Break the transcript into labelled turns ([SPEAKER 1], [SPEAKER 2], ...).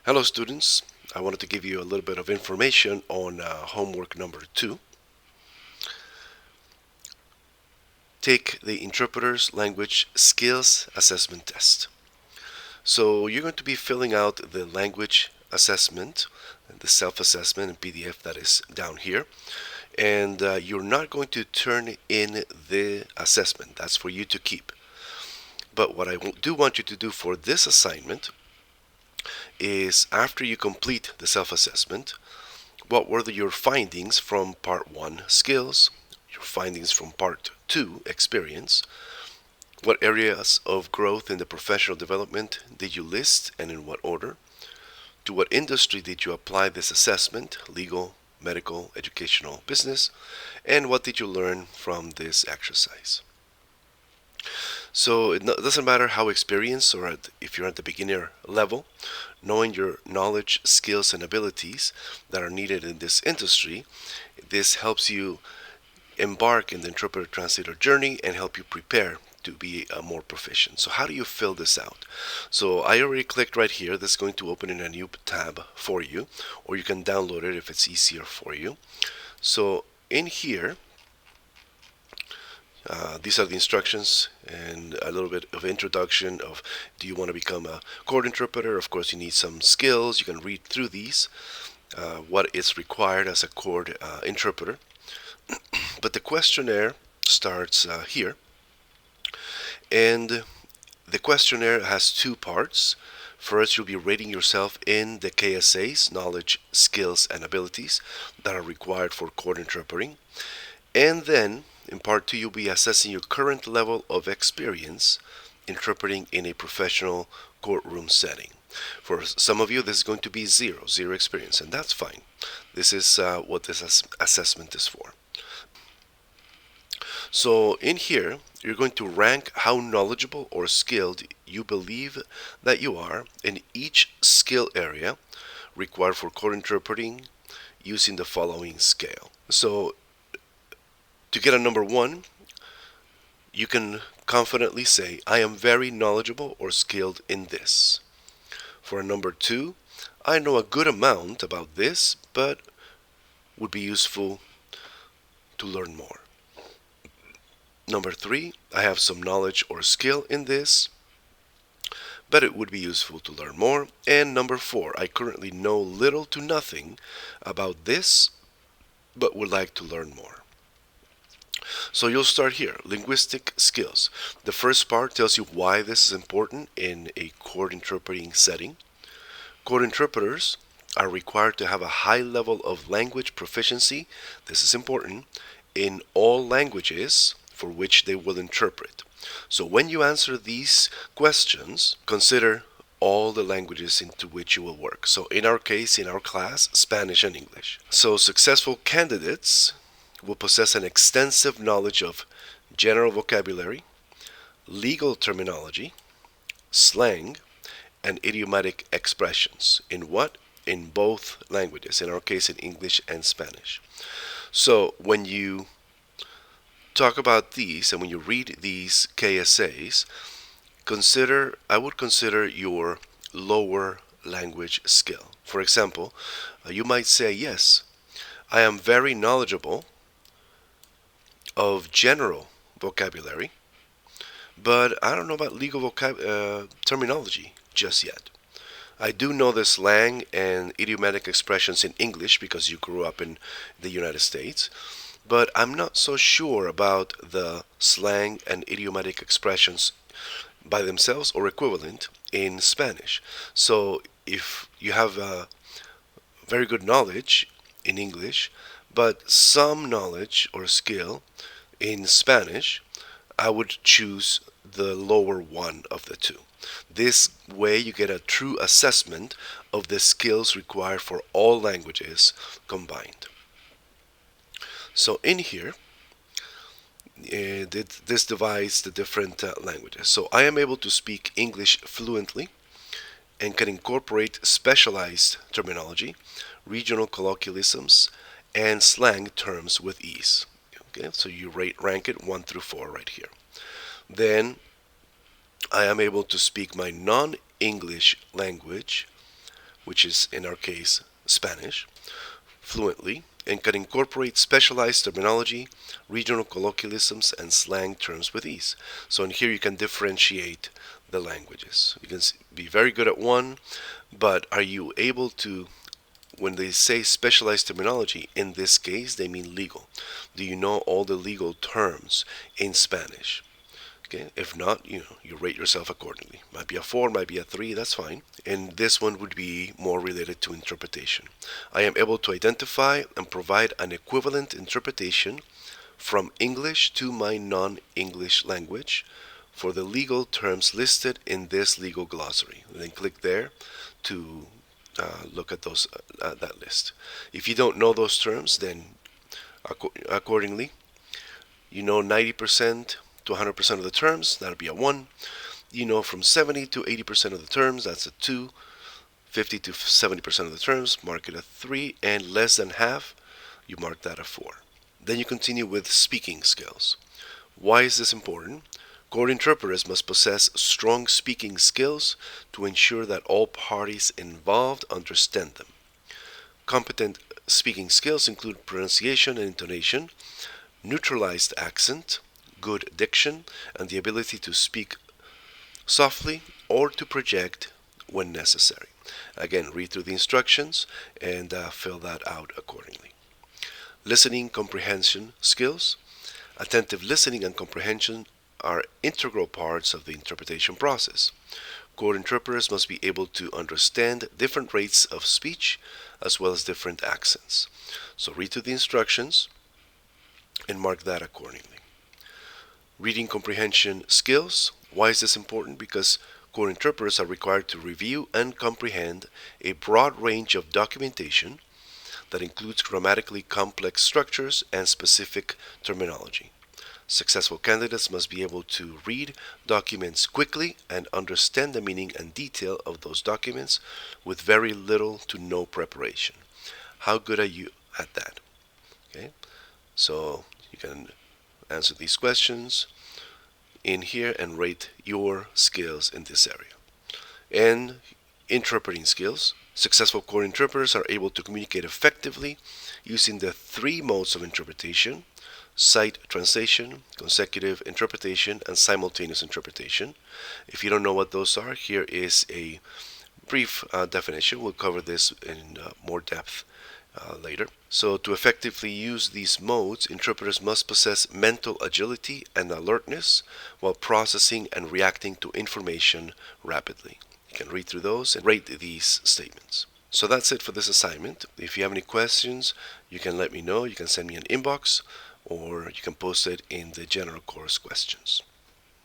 [SPEAKER 1] Hello students, I wanted to give you a little bit of information on homework number 2. Take the Interpreter's Language Skills Assessment Test. So you're going to be filling out the language assessment, the self-assessment in PDF that is down here. And you're not going to turn in the assessment. That's for you to keep. But what I do want you to do for this assignment is after you complete the self-assessment, what were your findings from part 1 skills, your findings from part 2 experience, what areas of growth in the professional development did you list and in what order, to what industry did you apply this assessment, legal, medical, educational, business, and what did you learn from this exercise. So it doesn't matter how experienced or if you're at the beginner level, knowing your knowledge, skills, and abilities that are needed in this industry, this helps you embark in the interpreter translator journey and help you prepare to be more proficient. So how do you fill this out? So I already clicked right here. This is going to open in a new tab for you, or you can download it if it's easier for you. So in here, these are the instructions and a little bit of introduction of do you want to become a court interpreter. Of course you need some skills. You can read through these, what is required as a court interpreter. But the questionnaire starts here, and the questionnaire has two parts. First, you'll be rating yourself in the KSA's knowledge, skills, and abilities that are required for court interpreting. And then, in part 2, you'll be assessing your current level of experience interpreting in a professional courtroom setting. For some of you, this is going to be zero experience, and that's fine. This is what this assessment is for. So in here, you're going to rank how knowledgeable or skilled you believe that you are in each skill area required for court interpreting using the following scale. So to get a number 1, you can confidently say, I am very knowledgeable or skilled in this. For a number 2, I know a good amount about this, but would be useful to learn more. Number 3, I have some knowledge or skill in this, but it would be useful to learn more. And number 4, I currently know little to nothing about this, but would like to learn more. So you'll start here, linguistic skills. The first part tells you why this is important in a court interpreting setting. Court interpreters are required to have a high level of language proficiency, this is important, in all languages for which they will interpret. So when you answer these questions, consider all the languages into which you will work. So in our case, in our class, Spanish and English. So successful candidates will possess an extensive knowledge of general vocabulary, legal terminology, slang, and idiomatic expressions. In what? In both languages. In our case, in English and Spanish. So when you talk about these and when you read these KSAs, I would consider your lower language skill. For example, you might say, yes, I am very knowledgeable of general vocabulary, but I don't know about legal terminology just yet. I do know the slang and idiomatic expressions in English because you grew up in the United States, but I'm not so sure about the slang and idiomatic expressions by themselves or equivalent in Spanish. So if you have very good knowledge in English, but some knowledge or skill in Spanish, I would choose the lower one of the two. This way you get a true assessment of the skills required for all languages combined. So in here, this divides the different languages. So I am able to speak English fluently and can incorporate specialized terminology, regional colloquialisms, and slang terms with ease. Okay, so you rank it 1 through 4 right here. Then I am able to speak my non-English language which is in our case Spanish, fluently, and can incorporate specialized terminology, regional colloquialisms, and slang terms with ease. So in here you can differentiate the languages. You can be very good at one, but are you able to, when they say specialized terminology, in this case they mean legal. Do you know all the legal terms in Spanish? Okay, if not, you rate yourself accordingly. Might be a 4, might be a 3, that's fine. And this one would be more related to interpretation. I am able to identify and provide an equivalent interpretation from English to my non-English language for the legal terms listed in this legal glossary. And then click there to look at that list. If you don't know those terms, then accordingly, you know 90% to 100% of the terms, that'll be a 1. You know from 70 to 80% of the terms, that's a 2. 50 to 70% of the terms, mark it a 3. And less than half, you mark that a 4. Then you continue with speaking skills. Why is this important? Court interpreters must possess strong speaking skills to ensure that all parties involved understand them. Competent speaking skills include pronunciation and intonation, neutralized accent, good diction, and the ability to speak softly or to project when necessary. Again, read through the instructions and fill that out accordingly. Listening comprehension skills. Attentive listening and comprehension are integral parts of the interpretation process. Court interpreters must be able to understand different rates of speech as well as different accents. So read through the instructions and mark that accordingly. Reading comprehension skills. Why is this important? Because court interpreters are required to review and comprehend a broad range of documentation that includes grammatically complex structures and specific terminology. Successful candidates must be able to read documents quickly and understand the meaning and detail of those documents with very little to no preparation. How good are you at that? Okay, so you can answer these questions in here and rate your skills in this area. And interpreting skills. Successful court interpreters are able to communicate effectively using the 3 modes of interpretation: sight translation, consecutive interpretation, and simultaneous interpretation. If you don't know what those are, here is a brief definition. We'll cover this in more depth later. So to effectively use these modes, interpreters must possess mental agility and alertness while processing and reacting to information rapidly. You can read through those and rate these statements. So that's it for this assignment. If you have any questions, you can let me know. You can send me an inbox or you can post it in the general course questions.